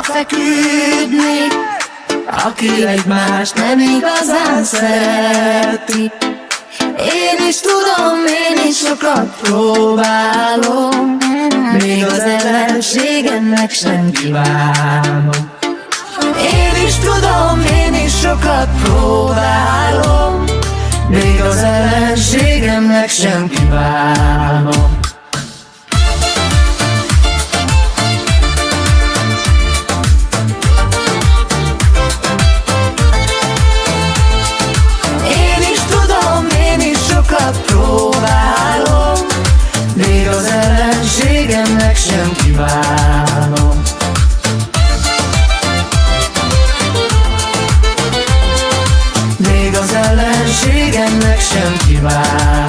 feküdni, aki egymást nem igazán szereti. Én is tudom, én is sokat próbálom, még az ellenségemnek sem kívánom. Én is tudom, én is sokat próbálom, még az ellenségemnek sem kívánom. Én is tudom, én is sokat próbálom, még az ellenségemnek sem kívánom. Még az ellenségemnek sem kívánom.